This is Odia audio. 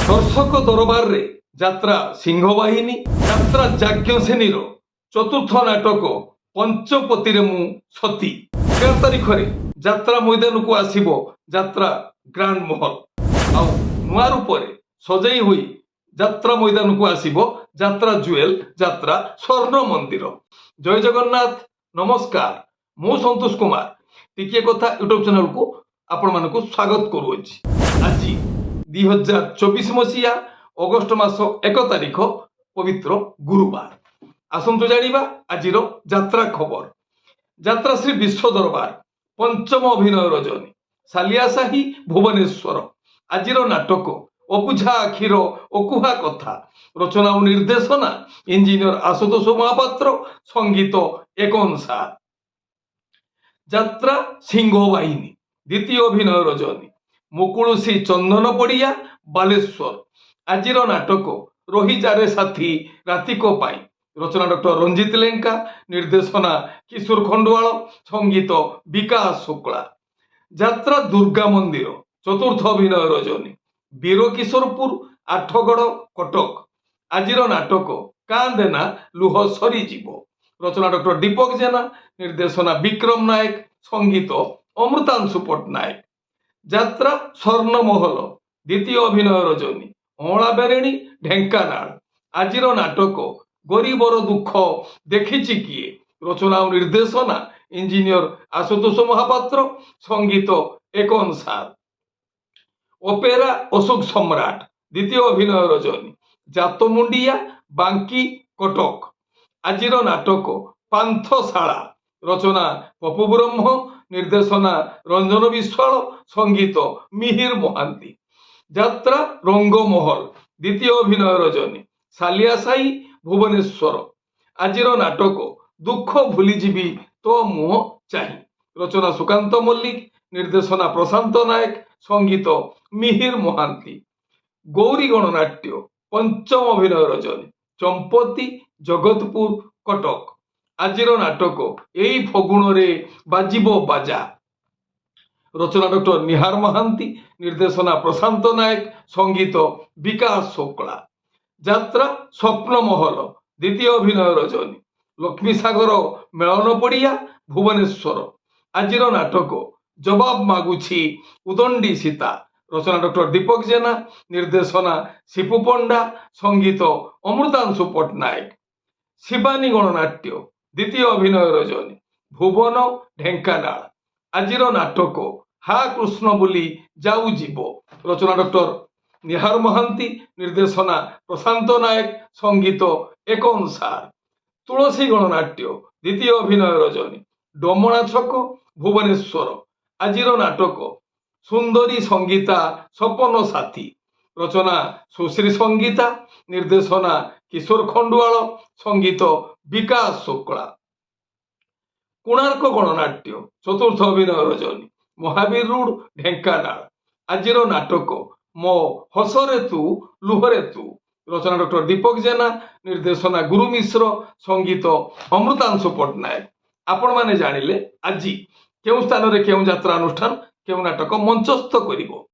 दर्शक दरबार रे যাত্রা সিংহবাহিনী যাত্রা যাজ্ঞ শ্রেণীর চতুর্থ নাটক পঞ্চপতিরে মু সতী 13 তারিখরে যাত্রা ময়দানକୁ আসিব যাত্রা গ্রান্ড মহল ଆଉ ନୂଆ ରୂପରେ ସଜେଇ ହୋଇ ଯାତ୍ରା ମଇଦାନକୁ ଆସିବ ଯାତ୍ରା ଜୁଏଲ ଯାତ୍ରା ସ୍ୱର୍ଣ୍ଣ ମନ୍ଦିର। ଜୟ ଜଗନ୍ନାଥ ନମସ୍କାର, ମୁଁ ସନ୍ତୋଷ କୁମାର ଟିକିଏ କଥା ୟୁଟ୍ୟୁବ ଚ୍ୟାନେଲକୁ ଆପଣମାନଙ୍କୁ ସ୍ୱାଗତ କରୁଅଛି। ଆଜି 2024 ମସିହା ଅଗଷ୍ଟ ମାସ 1 ତାରିଖ ପବିତ୍ର ଗୁରୁବାର। ଆସନ୍ତୁ ଜାଣିବା ଆଜିର ଯାତ୍ରା ଖବର। ଯାତ୍ରା ଶ୍ରୀ ବିଶ୍ୱ ଦରବାର ପଞ୍ଚମ ଅଭିନୟ ରଜନୀ ସାଲିଆସାହି ଭୁବନେଶ୍ୱର। ଆଜିର ନାଟକ ଅବୁଝା ଆଖିର ଅକୁହା କଥା, ରଚନା ଓ ନିର୍ଦ୍ଦେଶନା ଇଞ୍ଜିନିୟର ଆଶୁତୋଷ ମହାପାତ୍ର, ସଙ୍ଗୀତ ଏକନ ସାର। ଯାତ୍ରା ସିଂହବାହିନୀ ଦ୍ୱିତୀୟ ଅଭିନୟ ରଜନୀ ମୁକୁଳୁସି ଚନ୍ଦନ ପଡ଼ିଆ ବାଲେଶ୍ୱର। ଆଜିର ନାଟକ ରହିଯାରେ ସାଥୀ ରାତିକ ପାଇଁ, ରଚନା ଡକ୍ଟର ରଞ୍ଜିତ ଲେଙ୍କା, ନିର୍ଦ୍ଦେଶନା କିଶୋର ଖଣ୍ଡୁଆଳ, ସଙ୍ଗୀତ ବିକାଶ ଶୁକ୍ଳା। ଯାତ୍ରା ଦୁର୍ଗା ମନ୍ଦିର ଚତୁର୍ଥ ଅଭିନୟ ରଜନୀ ବୀରକିଶୋରପୁର ଆଠଗଡ଼ କଟକ। ଆଜିର ନାଟକ କାନ୍ଦେନା ଲୁହ ସରିଯିବ, ରଚନା ଡକ୍ଟର ଦୀପକ ଜେନା, ନିର୍ଦ୍ଦେଶନା ବିକ୍ରମ ନାୟକ, ସଙ୍ଗୀତ ଅମୃତାଂଶୁ ପଟ୍ଟନାୟକ। ଯାତ୍ରା ସ୍ୱର୍ଣ୍ଣମହଲ ଦ୍ୱିତୀୟ ଅଭିନୟ ରଜନୀ ଅଁଳାବେରେଣୀ ଢେଙ୍କାନାଳ। ଆଜିର ନାଟକ ଗରିବର ଦୁଃଖ ଦେଖିଛି କିଏ, ରଚନା ଓ ନିର୍ଦ୍ଦେଶନା ଇଞ୍ଜିନିୟର ଆଶୁତୋଷ ମହାପାତ୍ର, ସଙ୍ଗୀତ ଏକନ ସାର। ଅପେରା ଅଶୋକ ସମ୍ରାଟ ଦ୍ୱିତୀୟ ଅଭିନୟ ରଜନୀ ଜାତମୁଣ୍ଡିଆ ବାଙ୍କି କଟକ। ଆଜିର ନାଟକ ପାନ୍ଥଶାଳା, ରଚନା ପପୁ ବ୍ରହ୍ମ, ନିର୍ଦ୍ଦେଶନା ରଞ୍ଜନ ବିଶ୍ୱାଳ, ସଙ୍ଗୀତ ମିହିର ମହାନ୍ତି। ଯାତ୍ରା ରଙ୍ଗମହଲ ଦ୍ୱିତୀୟ ଅଭିନୟ ରଜନୀ ସାଲିଆସାହି ଭୁବନେଶ୍ୱର। ଆଜିର ନାଟକ ଦୁଃଖ ଭୁଲିଯିବି ତୋ ମୁହଁ ଚାହିଁ, ରଚନା ସୁକାନ୍ତ ମଲ୍ଲିକ, ନିର୍ଦ୍ଦେଶନା ପ୍ରଶାନ୍ତ ନାୟକ, ସଙ୍ଗୀତ ମିହିର ମହାନ୍ତି। ଗୌରୀ ଗଣନାଟ୍ୟ ପଞ୍ଚମ ଅଭିନୟ ରଜନୀ ଚମ୍ପତି ଜଗତପୁର କଟକ। ଆଜିର ନାଟକ ଏଇ ଫଗୁଣରେ ବାଜିବ ବାଜା, ରଚନା ଡକ୍ଟର ନିହାର ମହାନ୍ତି, ନିର୍ଦ୍ଦେଶନା ପ୍ରଶାନ୍ତ ନାୟକ, ସଙ୍ଗୀତ ବିକାଶ ଶୁକ୍ଳା। ଯାତ୍ରା ସ୍ୱପ୍ନମହଲ ଦ୍ୱିତୀୟ ଅଭିନୟ ରଜନୀ ଲକ୍ଷ୍ମୀସାଗର ମେଳନ ପଡ଼ିଆ ଭୁବନେଶ୍ୱର। ଆଜିର ନାଟକ ଜବାବ ମାଗୁଛି ଉଦଣ୍ଡି ସୀତା, ରଚନା ଡକ୍ଟର ଦୀପକ ଜେନା, ନିର୍ଦ୍ଦେଶନା ଶିପୁ ପଣ୍ଡା, ସଙ୍ଗୀତ ଅମୃତାଂଶୁ ପଟ୍ଟନାୟକ। ଶିବାନୀ ଗଣନାଟ୍ୟ ଦ୍ୱିତୀୟ ଅଭିନୟ ରଜନୀ ଭୁବନ ଢେଙ୍କାନାଳ। ଆଜିର ନାଟକ ହା କୃଷ୍ଣ ବୋଲି ଯାଉ ଯିବ, ରଚନା ଡକ୍ଟର ନିହାର ମହାନ୍ତି, ନିର୍ଦ୍ଦେଶନା ପ୍ରଶାନ୍ତ ନାୟକ, ସଙ୍ଗୀତ ଏକନ ସାର। ତୁଳସୀ ଗଣନାଟ୍ୟ ଦ୍ୱିତୀୟ ଅଭିନୟ ରଜନୀ ଡମଣା ଛକ ଭୁବନେଶ୍ୱର। ଆଜିର ନାଟକ ସୁନ୍ଦରୀ ସଙ୍ଗୀତା ସପନ ସାଥୀ, ରଚନା ସୁଶ୍ରୀ ସଙ୍ଗୀତା, ନିର୍ଦ୍ଦେଶନା କିଶୋର ଖଣ୍ଡୁଆଳ, ସଙ୍ଗୀତ ବିକାଶ ଶୁକ୍ଳା। କୋଣାର୍କ ଗଣନାଟ୍ୟ ଚତୁର୍ଥ ଅଭିନୟ ରଜନୀ ମହାବୀର ରୋଡ ଢେଙ୍କାନାଳ। ଆଜିର ନାଟକ ମୋ ହସରେ ତୁ ଲୁହରେ ତୁ, ରଚନା ଡକ୍ଟର ଦୀପକ ଜେନା, ନିର୍ଦ୍ଦେଶନା ଗୁରୁ ମିଶ୍ର, ସଙ୍ଗୀତ ଅମୃତାଂଶୁ ପଟ୍ଟନାୟକ। ଆପଣମାନେ ଜାଣିଲେ ଆଜି କେଉଁ ସ୍ଥାନରେ କେଉଁ ଯାତ୍ରା ଅନୁଷ୍ଠାନ କେଉଁ ନାଟକ ମଞ୍ଚସ୍ଥ କରିବ।